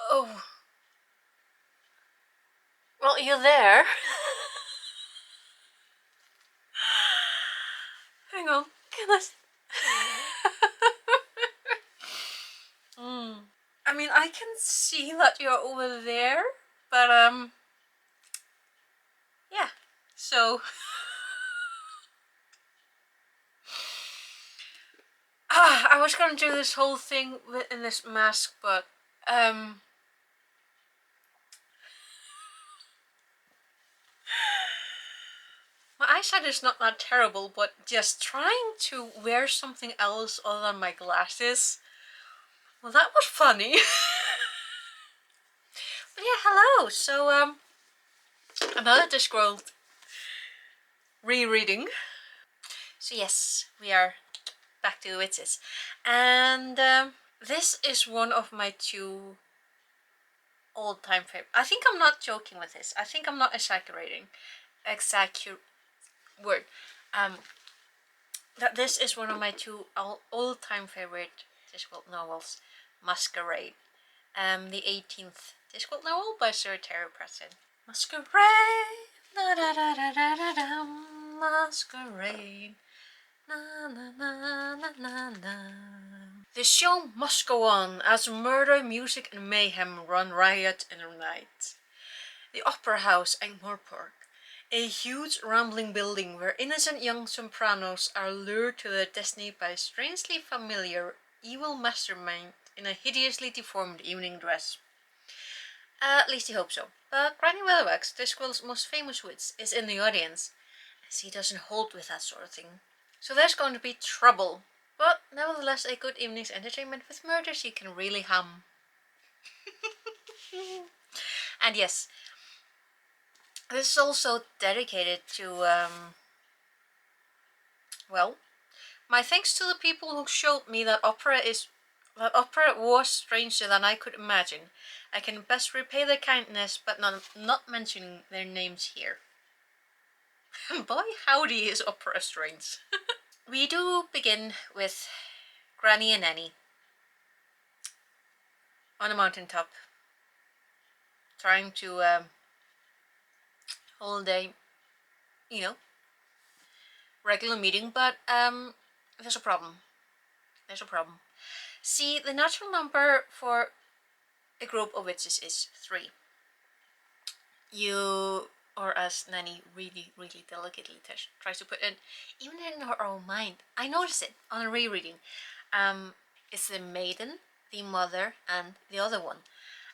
Oh, well, you're there. Hang on, can I? Mm. I mean, I can see that you're over there, but yeah. So, I was gonna do this whole thing in this mask, but um, my eyesight is not that terrible, but just trying to wear something else other than my glasses, well, that was funny. But yeah, hello. So another Discworld rereading. So yes, we are back to witches, and this is one of my two all-time favorite. I think I'm not joking with this. I think I'm not exaggerating. Word. Um, that this is one of my two all-time favorite Discworld novels, Maskerade. The 18th Discworld novel by Sir Terry Pratchett. Maskerade, da da da da da da da, masquerade, na na na na na na. The show must go on as murder, music, and mayhem run riot in the night. The Opera House, Ankh-Morpork, a huge rambling building where innocent young sopranos are lured to their destiny by a strangely familiar evil mastermind in a hideously deformed evening dress. At least he hopes so. But Granny Weatherwax, Discworld's most famous witch, is in the audience, as he doesn't hold with that sort of thing. So there's going to be trouble. But nevertheless, a good evening's entertainment with murders you can really hum. And yes, this is also dedicated to, well, my thanks to the people who showed me that opera was stranger than I could imagine. I can best repay their kindness, but not mentioning their names here. Boy, howdy is opera strange. We do begin with Granny and Nanny on a mountaintop, trying to hold a, regular meeting, but there's a problem. There's a problem. See, the natural number for a group of witches is 3. You, or as Nanny really, really delicately tries to put it, even in her own mind, I noticed it on a rereading. It's the maiden, the mother, and the other one.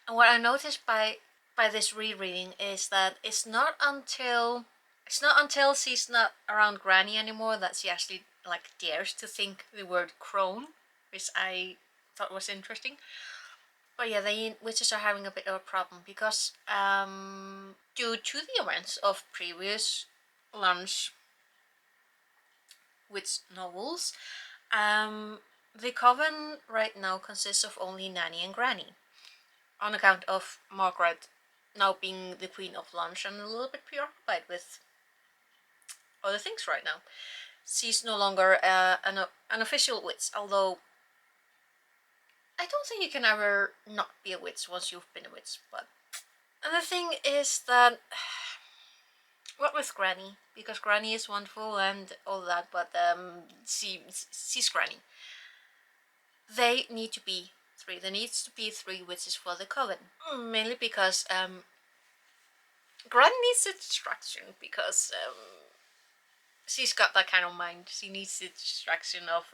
And what I noticed by this rereading is that it's not until she's not around Granny anymore that she actually dares to think the word crone, which I thought was interesting. But yeah, the witches are having a bit of a problem because due to the events of previous lunch witch novels, the coven right now consists of only Nanny and Granny, on account of Margaret now being the queen of lunch and a little bit preoccupied with other things right now. She's no longer an official witch, although I don't think you can ever not be a witch once you've been a witch. But and the thing is that, what with Granny, because Granny is wonderful and all that, but she's Granny. They need to be 3. There needs to be 3 witches for the coven, mainly because Granny needs a distraction because she's got that kind of mind. She needs the distraction of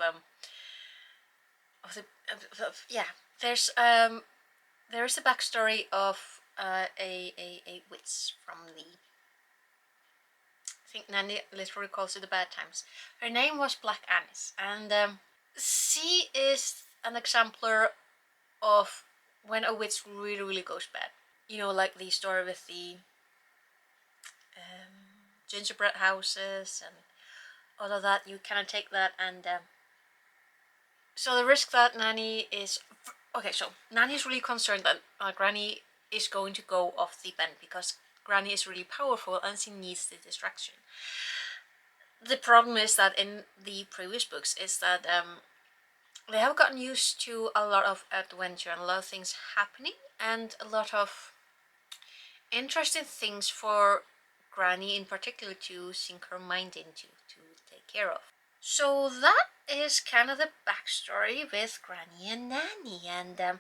yeah. There's there is a backstory of a witch from the, I think Nanny literally calls it the bad times. Her name was Black Annis, and she is an exemplar of when a witch really, really goes bad. You know, like the story with the gingerbread houses and all of that. You kind of take that and so the risk that Nanny is, okay, so Nanny is really concerned that Granny is going to go off the bend because Granny is really powerful and she needs the distraction. The problem is that in the previous books is that they have gotten used to a lot of adventure and a lot of things happening, and a lot of interesting things for Granny in particular to sink her mind into, to take care of. So that is kind of the backstory with Granny and Nanny, and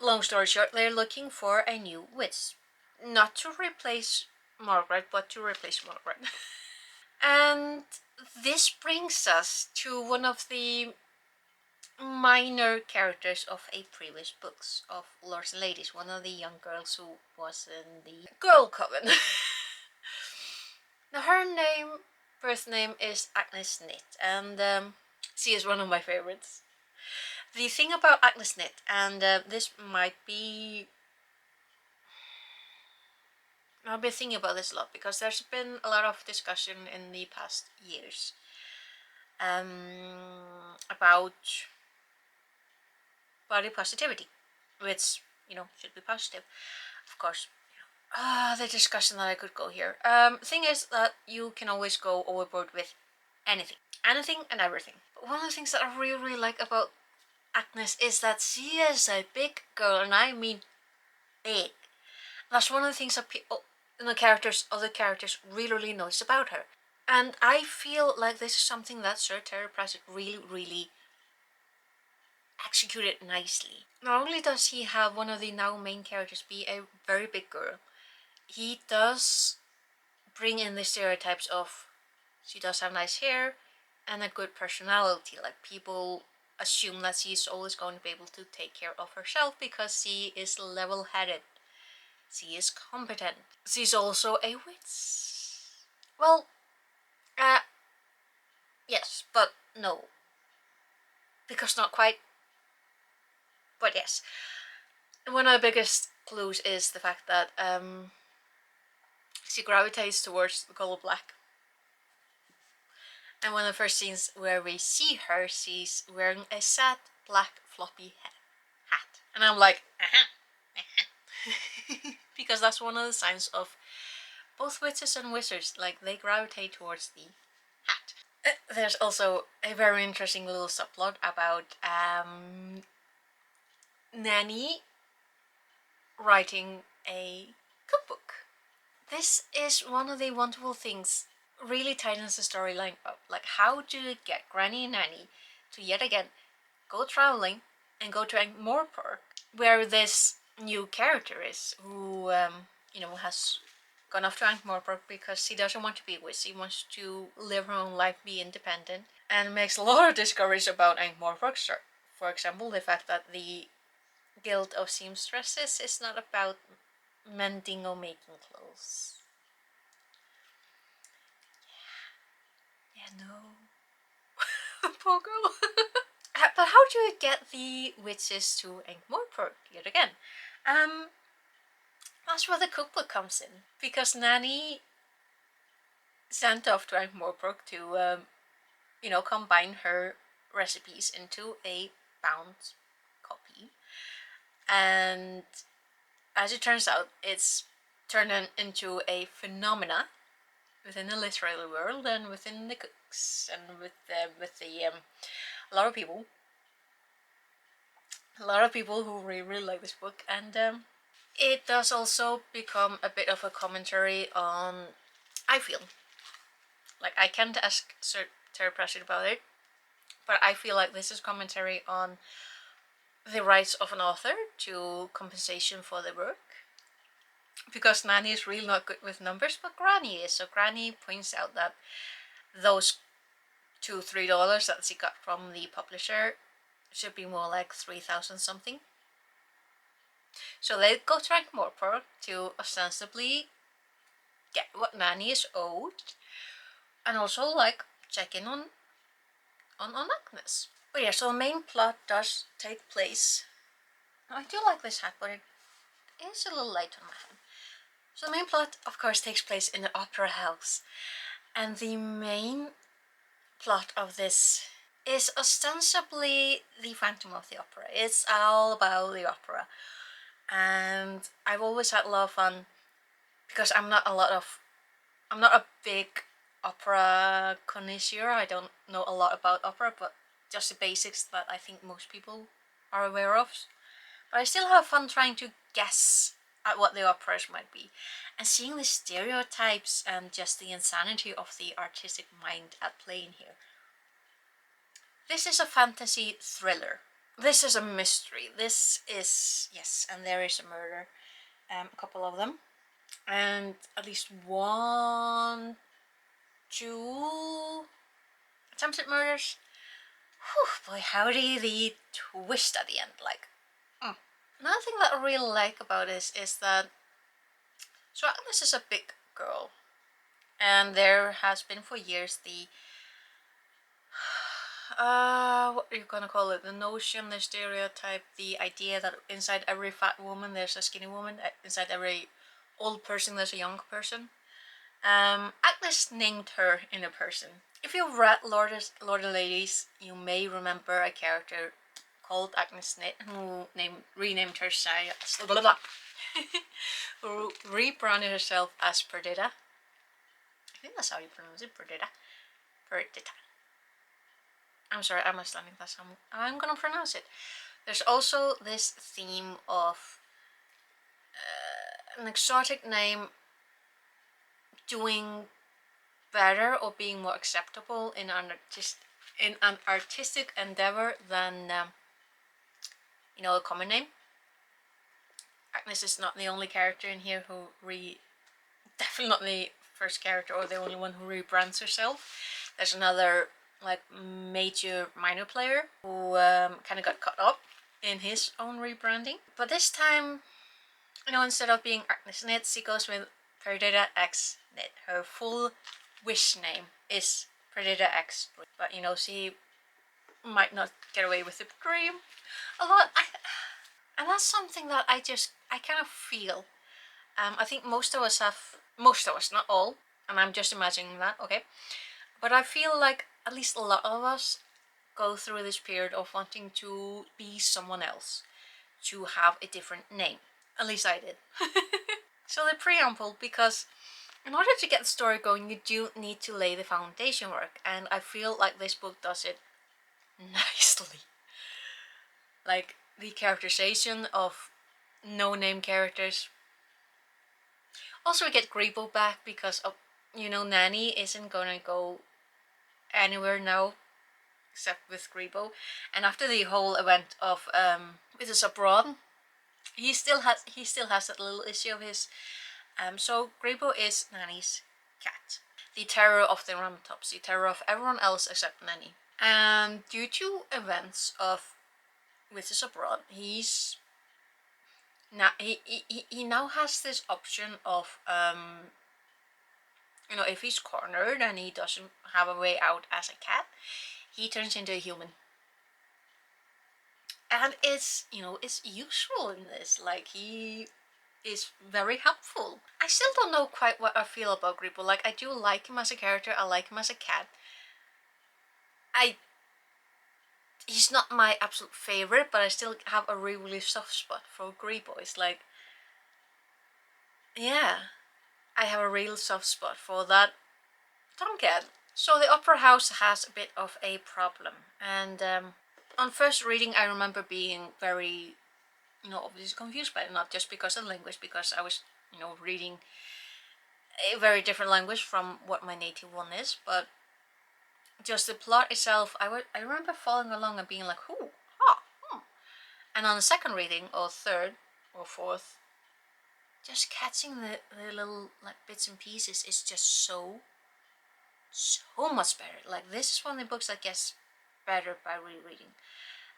long story short, they're looking for a new witch, not to replace Margaret, but to replace Margaret. And this brings us to one of the minor characters of a previous books of Lords and Ladies, one of the young girls who was in the Girl Coven. Now her birth name is Agnes Nitt, and she is one of my favorites. The thing about Agnes Nitt, and this might be, I've been thinking about this a lot because there's been a lot of discussion in the past years about body positivity, which, should be positive, of course. The discussion that I could go here. Thing is that you can always go overboard with anything and everything. But one of the things that I really, really like about Agnes is that she is a big girl, and I mean big. That's one of the things that other characters really, really notice about her. And I feel like this is something that Sir Terry Pratchett really, really executed nicely. Not only does he have one of the now main characters be a very big girl, he does bring in the stereotypes of she does have nice hair and a good personality. Like, people assume that she's always going to be able to take care of herself because she is level-headed. She is competent. She's also a witch. Well, yes, but no. Because not quite. But yes. One of the biggest clues is the fact that she gravitates towards the color black. And one of the first scenes where we see her, she's wearing a sad black floppy hat. And I'm like, because that's one of the signs of both witches and wizards, like, they gravitate towards the hat. There's also a very interesting little subplot about Nanny writing a cookbook. This is one of the wonderful things, really tightens the storyline up. Like, how do you get Granny and Nanny to yet again go traveling and go to Ankh-Morpork, where this new character is, who has gone off to Ankh-Morpork because she doesn't want to be a witch. She wants to live her own life, be independent, and makes a lot of discoveries about Ankh-Morpork. For example, the fact that the Guild of Seamstresses is not about mending or making clothes. Yeah, no. Poor girl. But how do you get the witches to Ankh-Morpork yet again? That's where the cookbook comes in, because Nanny sent off to Ankh-Morpork to, combine her recipes into a bound copy, and as it turns out, it's turned into a phenomena within the literary world and within the cooks and with a lot of people who really like this book. And it does also become a bit of a commentary on, I feel like, I can't ask Sir Terry Pratchett about it, but I feel like this is commentary on the rights of an author to compensation for the work, because Nanny is really not good with numbers, but Granny is. So Granny points out that those $2-3 that she got from the publisher should be more like 3,000 something. So they go to Ankh-Morpork to ostensibly get what Nanny is owed, and also like check in on Agnes. But yeah, so the main plot does take place. I do like this hat, but it is a little light on my hand. So the main plot, of course, takes place in the opera house, and the main plot of this is ostensibly the Phantom of the Opera. It's all about the opera, and I've always had a lot of fun because I'm not a big opera connoisseur. I don't know a lot about opera, but just the basics that I think most people are aware of. But I still have fun trying to guess at what the operas might be, and seeing the stereotypes and just the insanity of the artistic mind at play in here. This is a fantasy thriller. This is a mystery. This is, yes, and there is a murder. A couple of them. And at least one, two attempted murders. Whew, boy howdy, the twist at the end, like. Another thing that I really like about this is that, so Agnes is a big girl, and there has been for years the what are you gonna call it, the notion, the stereotype, the idea that inside every fat woman there's a skinny woman, inside every old person there's a young person. Agnes named her in a person. If you've read Lord and Ladies, you may remember a character called Agnes Nitt who renamed herself who rebranded herself as Perdita. I think that's how you pronounce it, Perdita. Perdita. I'm sorry, I'm Icelandic, that's how I'm gonna pronounce it. There's also this theme of an exotic name doing better or being more acceptable in an artistic endeavor than a common name. Agnes is not the only character in here who definitely not the first character or the only one who rebrands herself. There's another like major minor player who kind of got caught up in his own rebranding, but this time, instead of being Agnes Nitt, she goes with Perdita X Nitt. Her full wish name is Perdita X, but she might not get away with the dream a lot. And that's something that I kind of feel. I think most of us, not all, and I'm just imagining that, okay? But I feel like at least a lot of us go through this period of wanting to be someone else, to have a different name. At least I did. So the preamble, because in order to get the story going, you do need to lay the foundation work, and I feel like this book does it nicely. Like, the characterization of no-name characters. Also, we get Grebo back because of, Nanny isn't gonna go anywhere now except with Grebo. And after the whole event of With Us Abroad, he still has that little issue of his. So Grebo is Nanny's cat, the terror of the Ramtops, the terror of everyone else except Nanny. And due to events of With Us Abroad, he now has this option of if he's cornered and he doesn't have a way out as a cat, he turns into a human. And it's useful in this, like, he is very helpful. I still don't know quite what I feel about Grebo. Like, I do like him as a character, I like him as a cat. He's not my absolute favorite, but I still have a really soft spot for Grebo. It's like, yeah, I have a real soft spot for that tomcat. So the opera house has a bit of a problem, and on first reading I remember being very, obviously confused by it, not just because of language, because I was, reading a very different language from what my native one is, but just the plot itself, I remember following along and being like, and on the second reading, or third, or fourth, just catching the little like bits and pieces is just so much better. Like, this is one of the books that gets better by rereading.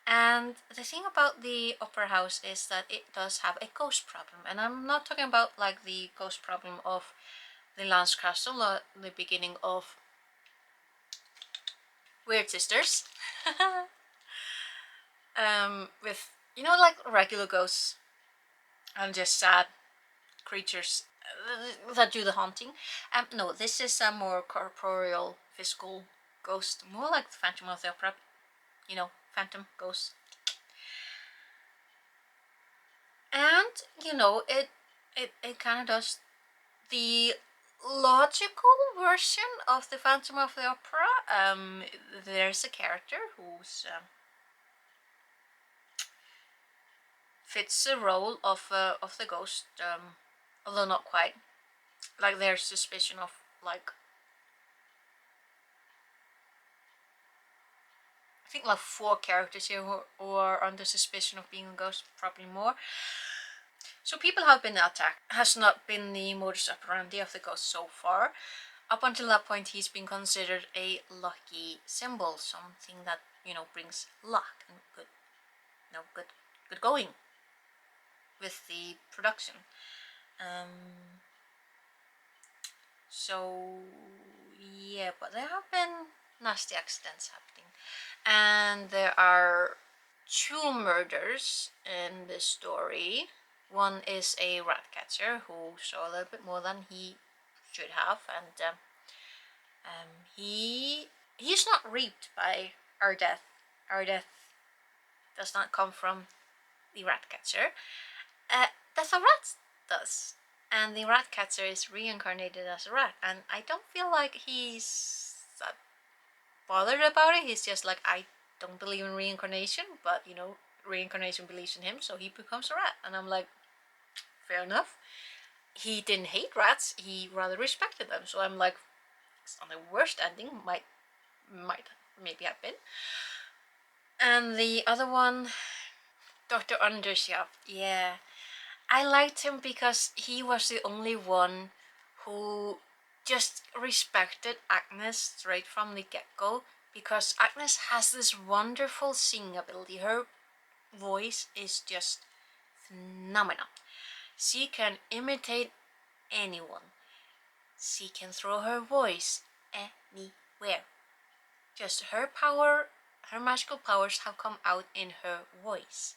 And the thing about the opera house is that it does have a ghost problem, and I'm not talking about like the ghost problem of the Lance Castle or the beginning of Weird Sisters. With like regular ghosts and just sad creatures that do the haunting. No, this is a more corporeal, physical ghost, more like the Phantom of the Opera, phantom ghost. And it kind of does the logical version of the Phantom of the Opera. There's a character who's fits the role of the ghost, although not quite. Like there's suspicion of like I think like 4 characters here who are under suspicion of being a ghost, probably more. So people have been attacked. Has not been the modus operandi of the ghost so far. Up until that point, he's been considered a lucky symbol, something that brings luck and good, good going with the production. So yeah, but there have been nasty accidents happening, and there are 2 murders in this story. One is a rat catcher who saw a little bit more than he should have, and he's not reaped by our death. Our death does not come from the rat catcher. That's a rat does. And the rat catcher is reincarnated as a rat, and I don't feel like he's that bothered about it. He's just like, I don't believe in reincarnation, but reincarnation believes in him, so he becomes a rat. And I'm like, fair enough. He didn't hate rats, he rather respected them, so I'm like, it's not the worst ending, might maybe have been. And the other one, Dr. Undershaft, yeah. I liked him because he was the only one who just respected Agnes straight from the get-go, because Agnes has this wonderful singing ability. Her voice is just phenomenal. She can imitate anyone. She can throw her voice anywhere. Just her power, her magical powers have come out in her voice.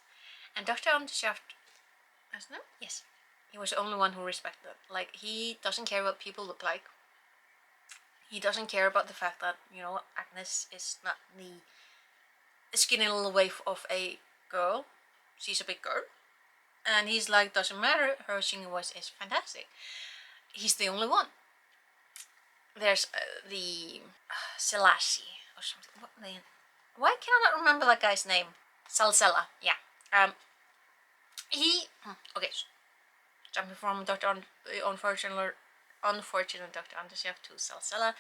And Dr. Undershaft, yes, he was the only one who respected it. Like, he doesn't care what people look like. He doesn't care about the fact that, Agnes is not the skinny little waif of a girl. She's a big girl. And he's like, doesn't matter, her singing voice is fantastic. He's the only one. There's the Selassie or something. Why can I not remember that guy's name? Salsella, yeah. Okay, jumping from unfortunate Dr. Undershaft to Salsella.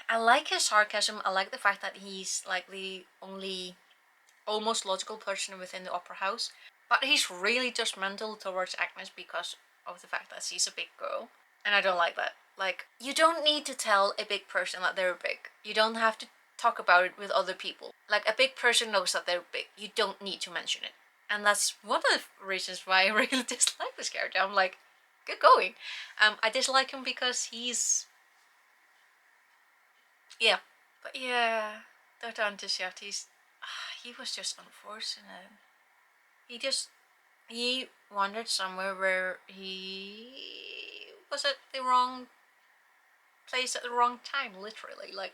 I like his sarcasm. I like the fact that he's like the only almost logical person within the opera house, but he's really judgmental towards Agnes because of the fact that she's a big girl, and I don't like that. Like, you don't need to tell a big person that they're big. You don't have to talk about it with other people. Like, a big person knows that they're big. You don't need to mention it. And that's one of the reasons why I really dislike this character. I'm like, good going. I dislike him because he's... yeah. But yeah, Dr. Undershaft, he was just unfortunate. He wandered somewhere where he was at the wrong place at the wrong time, literally. Like,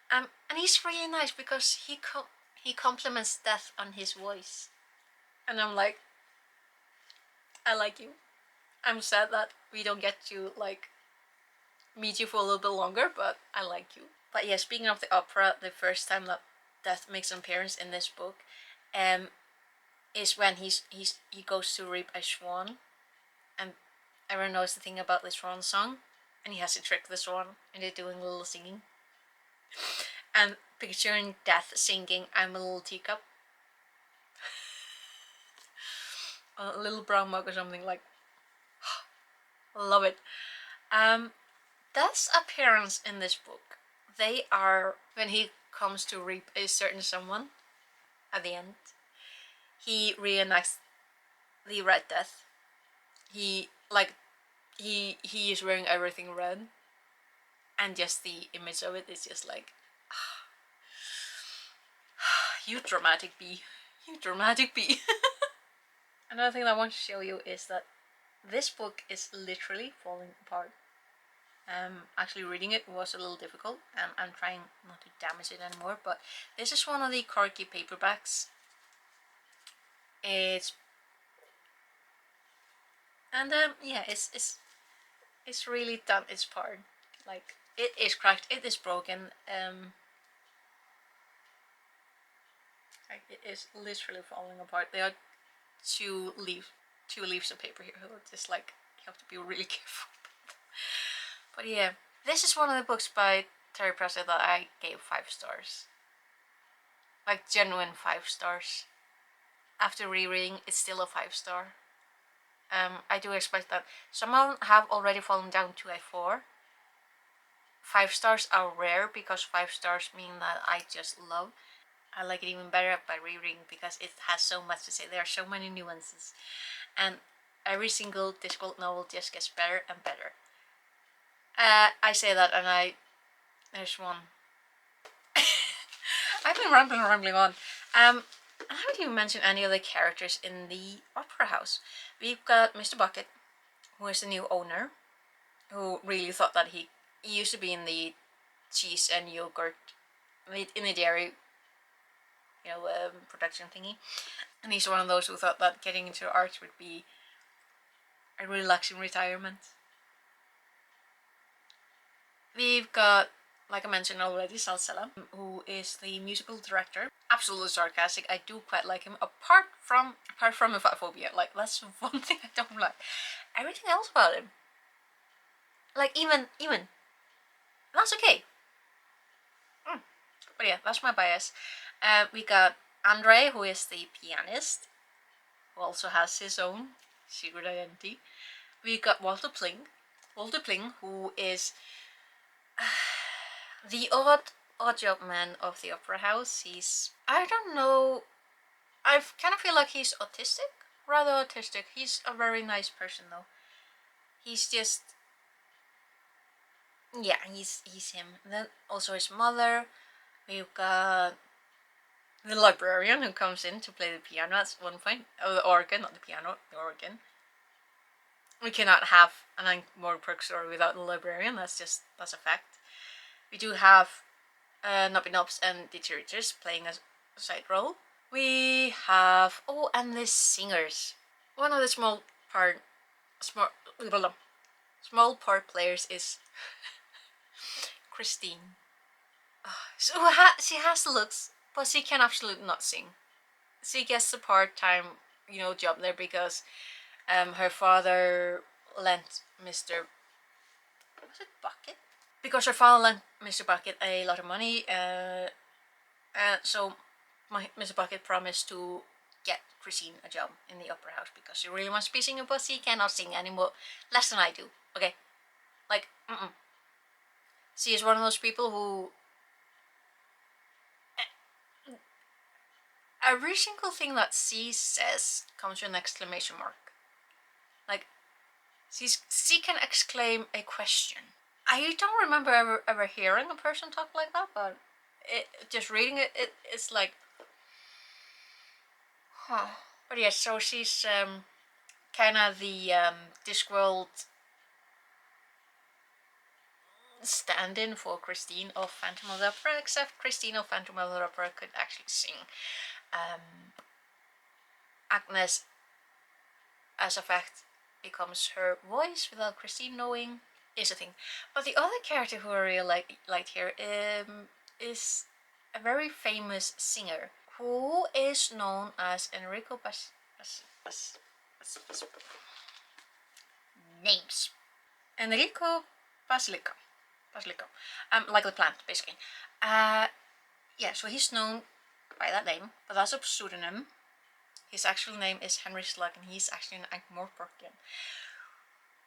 and he's really nice because he compliments Death on his voice, and I'm like, I like you. I'm sad that we don't get to like meet you for a little bit longer, but I like you. But yeah, speaking of the opera, the first time that Death makes an appearance in this book, is when he goes to reap a swan, and everyone knows the thing about the swan song, and he has to trick the swan into doing a little singing. And picturing Death singing "I'm a Little Teacup," a little brown mug or something, like, love it. Death's appearance in this book, they are when he comes to reap a certain someone at the end. He reenacts the Red Death. He is wearing everything red, and just the image of it is just like, you dramatic bee, you dramatic bee. Another thing I want to show you is that this book is literally falling apart. Actually reading it was a little difficult, and I'm trying not to damage it anymore, but this is one of the Corky paperbacks. It's yeah, it's it's really done its part. Like, it is cracked, it is broken. Like, it is literally falling apart. There are two leaves of paper here. Just like, you have to be really careful. But yeah, this is one of the books by Terry Pratchett that I gave 5 stars. Like, genuine 5 stars. After rereading, it's still a 5 star. I do expect that some of them have already fallen down to a 4. 5 stars are rare because 5 stars mean that I just love. I like it even better by rereading because it has so much to say. There are so many nuances, and every single Discworld novel just gets better and better. I say that, and there's one. I've been rambling on. I haven't even mentioned any of the characters in the opera house. We've got Mr. Bucket, who is the new owner, who really thought that he used to be in the cheese and yogurt, in the dairy, production thingy. And he's one of those who thought that getting into arts would be a relaxing retirement. We've got, like I mentioned already, Salsella, who is the musical director. Absolutely sarcastic. I do quite like him, apart from phobia. Like, that's one thing I don't like. Everything else about him, like, even that's okay. But yeah, that's my bias. We got Andre, who is the pianist, who also has his own secret identity. We got Walter Pling, who is the odd job man of the opera house. I don't know, I kind of feel like he's rather autistic. He's a very nice person though. He's just, yeah, he's him. And then also his mother. We've got the librarian who comes in to play the piano at one point. Oh, the organ, not the piano, the organ. We cannot have an Ankh-Morpork story without the librarian. That's a fact. We do have Nobby Nobs and the Cheerleaders playing a side role. We have, and the singers. One of the small part players is Christine. So she has the looks, but she can absolutely not sing. She gets a part-time, job there because her father lent Mr. Was it Bucket? Because her father lent Mr. Bucket a lot of money, and so Mr. Bucket promised to get Christine a job in the opera house because she really wants to be a singer, but she cannot sing anymore, less than I do. Okay, like, she is one of those people who every single thing that she says comes with an exclamation mark. Like, she can exclaim a question. I don't remember ever hearing a person talk like that, but just reading it's like, huh. But yeah, so she's kind of the Discworld stand-in for Christine of Phantom of the Opera, except Christine of Phantom of the Opera could actually sing. Agnes, as a fact, becomes her voice without Christine knowing, is a thing. But the other character who I really liked here is a very famous singer who is known as Enrico names. Enrico Basilica. Like the plant, basically. Yeah, so he's known by that name, but that's a pseudonym. His actual name is Henry Slug, and he's actually an Ankh-Morporkian.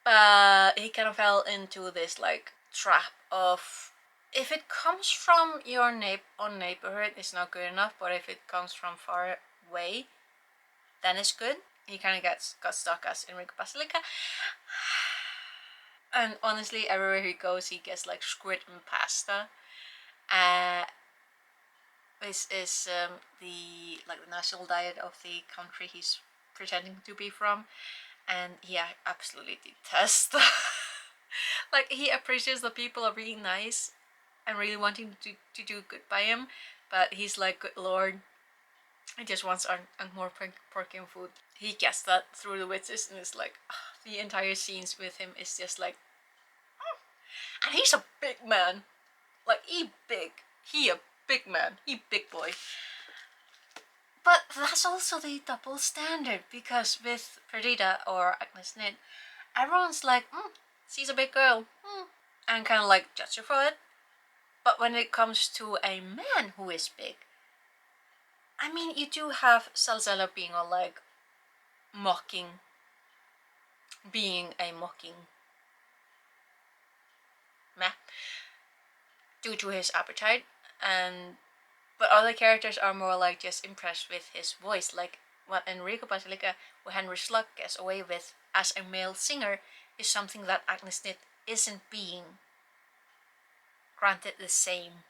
But he kind of fell into this like trap of, if it comes from your neighborhood, it's not good enough, but if it comes from far away, then it's good. He kind of got stuck as Enrico Basilica. And honestly, everywhere he goes, he gets like squid and pasta. This is the national diet of the country he's pretending to be from, and he absolutely detests that. Like, he appreciates that people are really nice and really wanting to do good by him, but he's like, good lord, he just wants more pork and food. He gets that through the witches, and it's like, the entire scenes with him is just like And he's a big man. Like, he a big man. He big boy. But that's also the double standard, because with Perdita or Agnes Nid, everyone's like, she's a big girl, and kind of like judge her for it. But when it comes to a man who is big, I mean, you do have Salzella being all like being a mocking meh, due to his appetite, but other characters are more like just impressed with his voice, like what Enrico Basilica or Henry Slug gets away with as a male singer is something that Agnes Nid isn't being granted the same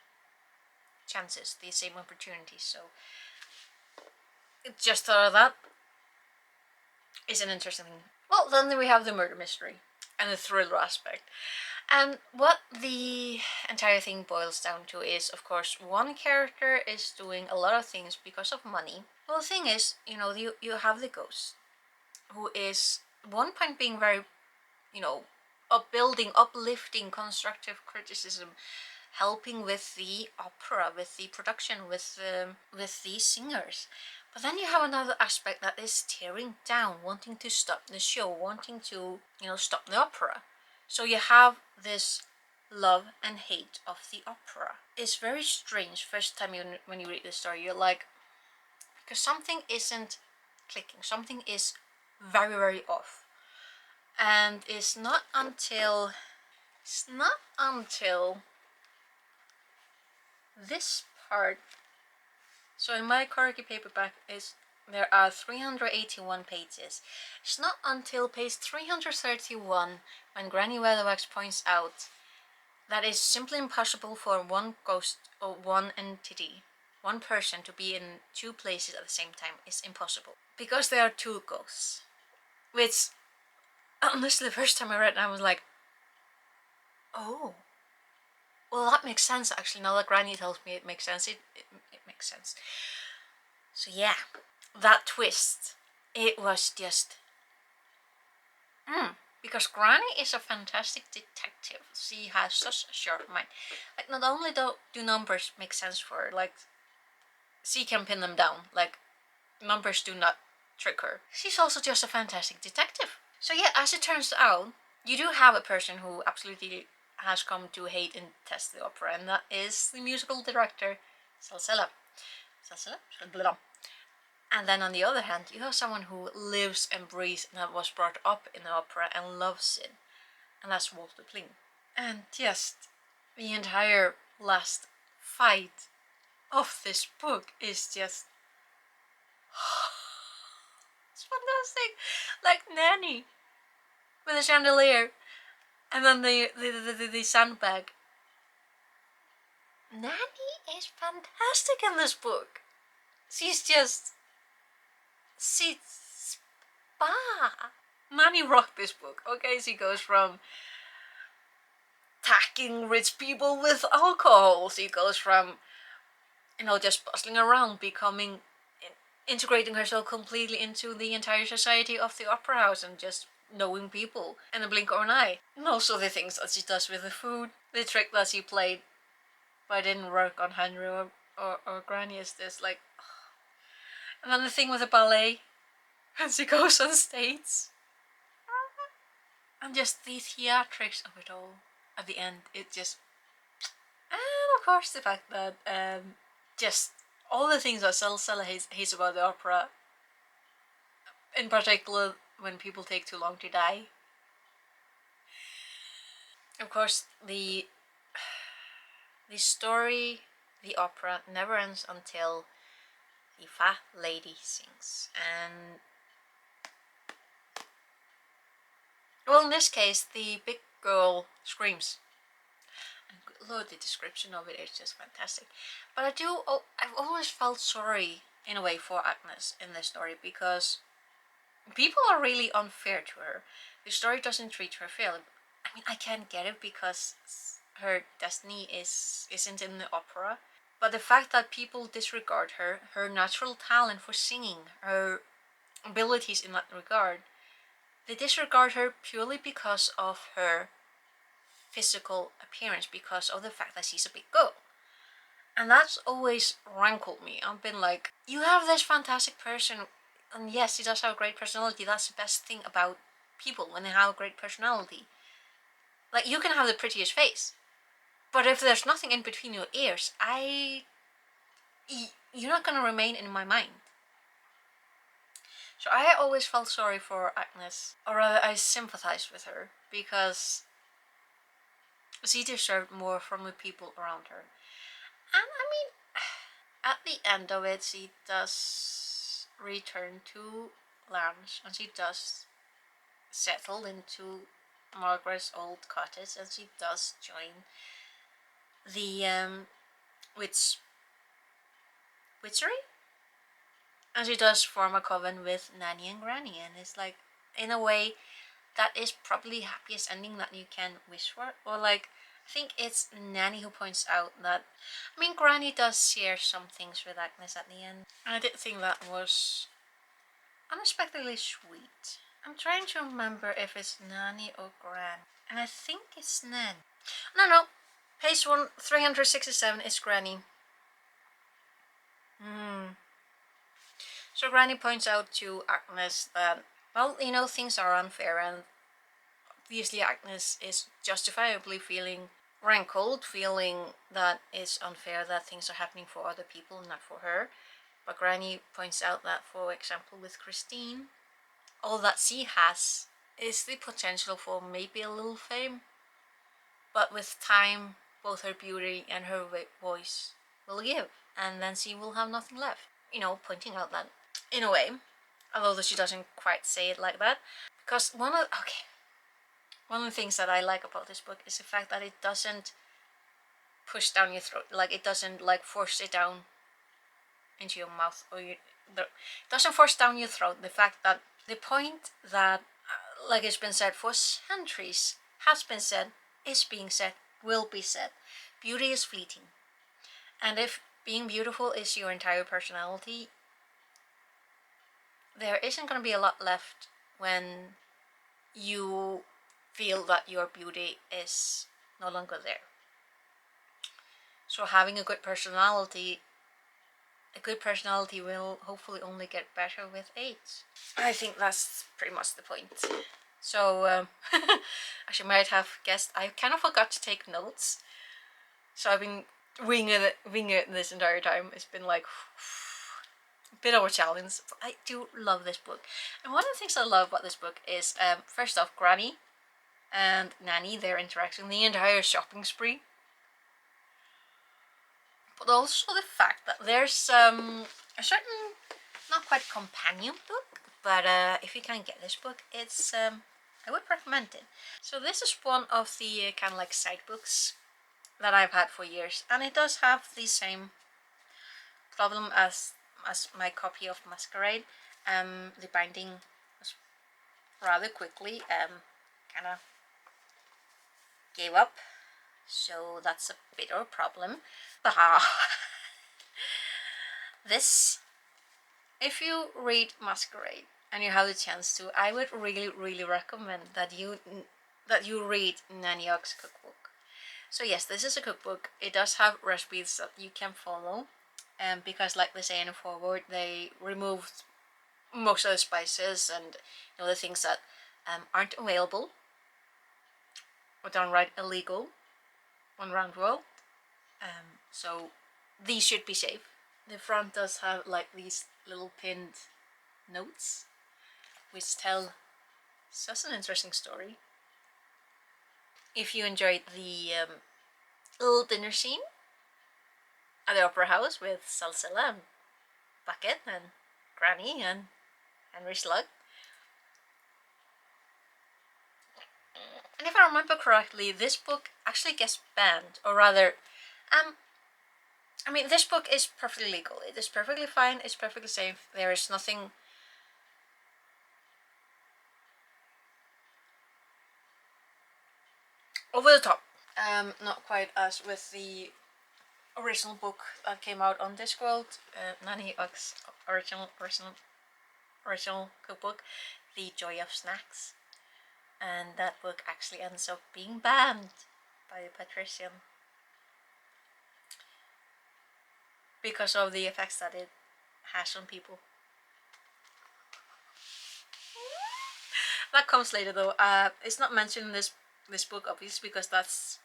chances, the same opportunities. So just thought of that is an interesting thing. Well, then we have the murder mystery and the thriller aspect. And what the entire thing boils down to is, of course, one character is doing a lot of things because of money. Well, the thing is, you have the ghost, who is at one point being very, uplifting, constructive criticism, helping with the opera, with the production, with the singers. But then you have another aspect that is tearing down, wanting to stop the show, wanting to, stop the opera. So you have this love and hate of the opera. It's very strange. First time when you read the story, you're like, because something isn't clicking, something is very, very off. And it's not until this part. So in my Corgi paperback there are 381 pages. It's not until page 331 when Granny Weatherwax points out that it's simply impossible for one ghost or one entity, one person, to be in two places at the same time. It's impossible. Because there are two ghosts. Which, honestly, the first time I read it, I was like, oh. Well, that makes sense, actually. Now that Granny tells me it makes sense, it makes sense. So yeah, that twist, it was just... Because Granny is a fantastic detective. She has such a sharp mind. Like, not only do numbers make sense for her, like, she can pin them down. Like, numbers do not trick her. She's also just a fantastic detective. So yeah, as it turns out, you do have a person who absolutely has come to hate and detest the opera, and that is the musical director, Salzella. And then on the other hand, you have someone who lives and breathes and was brought up in the opera and loves it, and that's Walter Pling. And just the entire last fight of this book is just... it's fantastic! Like Nanny with a chandelier, and then the sandbag. Nanny is fantastic in this book. She's spa. Nanny rocked this book. Okay, she goes from attacking rich people with alcohol. She goes from, just bustling around, integrating herself completely into the entire society of the opera house and just knowing people in a blink of an eye. And also the things that she does with the food. The trick that she played but didn't work on Henry or Granny is this, like... And then the thing with the ballet, and she goes on stage. And just the theatrics of it all at the end, it just... And of course the fact that just all the things that Salzella hates about the opera, in particular when people take too long to die. Of course, the story, the opera, never ends until the fat lady sings. And well, in this case, the big girl screams. And good lord, the description of it is just fantastic. But I've always felt sorry, in a way, for Agnes in this story, because people are really unfair to her. The story doesn't treat her fairly. I mean, I can't get it because her destiny isn't in the opera. But the fact that people disregard her natural talent for singing, her abilities in that regard, they disregard her purely because of her physical appearance because of the fact that she's a big girl. And that's always rankled me. I've been like, you have this fantastic person, and yes, he does have a great personality. That's the best thing about people, when they have a great personality. Like, you can have the prettiest face, but if there's nothing in between your ears, you're not gonna remain in my mind. So I always felt sorry for Agnes, or rather I sympathized with her, because she deserved more from the people around her. And I mean, at the end of it, she does return to Lance, and she does settle into Margaret's old cottage, and she does join the witchery, and she does form a coven with Nanny and Granny, and it's like, in a way, that is probably the happiest ending that you can wish for. Or like, I think it's Nanny who points out that, I mean, Granny does share some things with Agnes at the end, and I did think that was unexpectedly sweet. I'm trying to remember if it's Nanny or Gran, and I think it's Nan. No, page 367 is Granny. So Granny points out to Agnes that, well, you know, things are unfair, and obviously Agnes is justifiably feeling rankled, feeling that it's unfair that things are happening for other people, not for her. But Granny points out that, for example, with Christine, all that she has is the potential for maybe a little fame, but with time, both her beauty and her voice will give, and then she will have nothing left. You know, pointing out that, in a way, although she doesn't quite say it like that, because one of the things that I like about this book is the fact that it doesn't push down your throat, like it doesn't like force it down into your mouth, or it doesn't force down your throat. The fact that the point that, like it's been said for centuries, has been said, is being said, will be said, beauty is fleeting, and if being beautiful is your entire personality, there isn't going to be a lot left when you feel that your beauty is no longer there. So having a good personality will hopefully only get better with age. I think that's pretty much the point. So as you might have guessed, I kind of forgot to take notes, so I've been winging it this entire time. It's been like a bit of a challenge, but I do love this book. And one of the things I love about this book is, first off, Granny and Nanny, their interaction, the entire shopping spree. But also the fact that there's a certain, not quite companion book, but if you can get this book, it's I would recommend it. So this is one of the kind of like side books that I've had for years, and it does have the same problem as my copy of Maskerade. The binding was rather quickly kind of gave up, so that's a bit of a problem. This, if you read Maskerade and you have the chance to, I would really recommend that you read Nanny Ox's cookbook. So yes, this is a cookbook. It does have recipes that you can follow, because like they say in the foreword, they removed most of the spices and the things that aren't available or downright illegal on Round World. So these should be safe. The front does have like these little pinned notes which tell such an interesting story. If you enjoyed the little dinner scene at the Opera House with Salsilla and Bucket and Granny and Henry Slug, and if I remember correctly, this book actually gets banned, or rather, I mean, this book is perfectly legal. It is perfectly fine. It's perfectly safe. There is nothing over the top. Not quite as with the original book that came out on Discworld, Nanny Ox's original cookbook, The Joy of Snacks, and that book actually ends up being banned by a patrician because of the effects that it has on people. That comes later though. It's not mentioned in this book obviously because that's,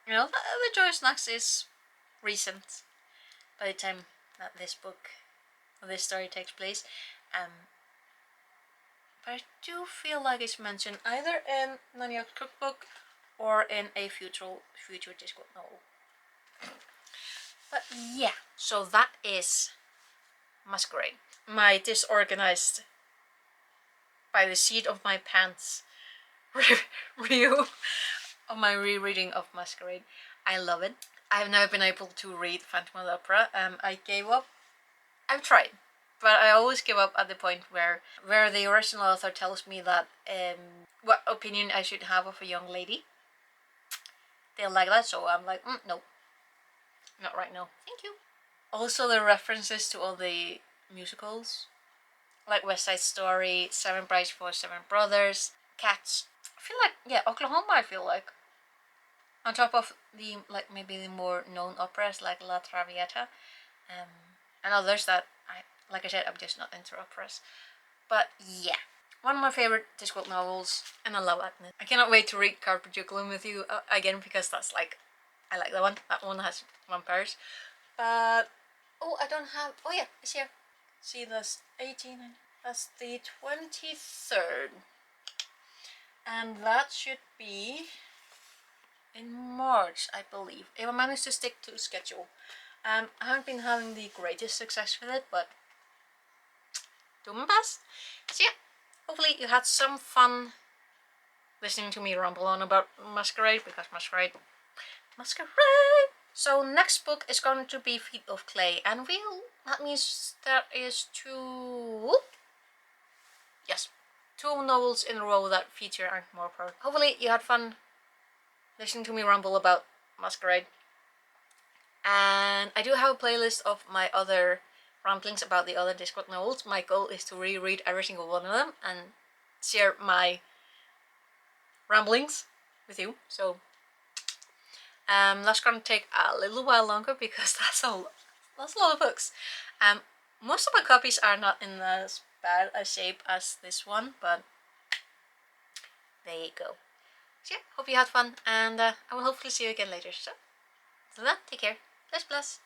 you know, the Joy of Snacks is recent by the time that this book or this story takes place. But I do feel like it's mentioned either in Nanny's cookbook or in a future Discworld novel. But yeah, so that is Maskerade. My disorganized by the seat of my pants review of my rereading of Maskerade. I love it. I have never been able to read Phantom of the Opera. I gave up. I've tried, but I always give up at the point where the original author tells me that what opinion I should have of a young lady. They're like that, so I'm like, no, not right now. Thank you. Also, the references to all the musicals, like West Side Story, Seven Brides for Seven Brothers, Cats. I feel like, yeah, Oklahoma. I feel like, on top of the maybe the more known operas like La Traviata, and others that like I said, I'm just not into operas. But yeah, one of my favorite Discworld novels, and I love Agnes. I cannot wait to read Carpe Juculum with you again because that's like, I like that one. That one has vampires. But oh, I don't have. Oh yeah, it's here. See, that's 18. That's the 23rd, and that should be in March, I believe, if I manage to stick to the schedule. I haven't been having the greatest success with it, but doing my best. So yeah, hopefully you had some fun listening to me ramble on about Maskerade, because Maskerade. So next book is going to be Feet of Clay, and that means there is two novels in a row that feature Ankh-Morpork. Hopefully you had fun listening to me ramble about Maskerade. And I do have a playlist of my other ramblings about the other Discworld novels. My goal is to reread every single one of them and share my ramblings with you. So that's gonna take a little while longer because that's a lot of books. Most of my copies are not in as bad a shape as this one, but there you go. So yeah, hope you had fun, and I will hopefully see you again later. So, until then, take care. Bless, bless.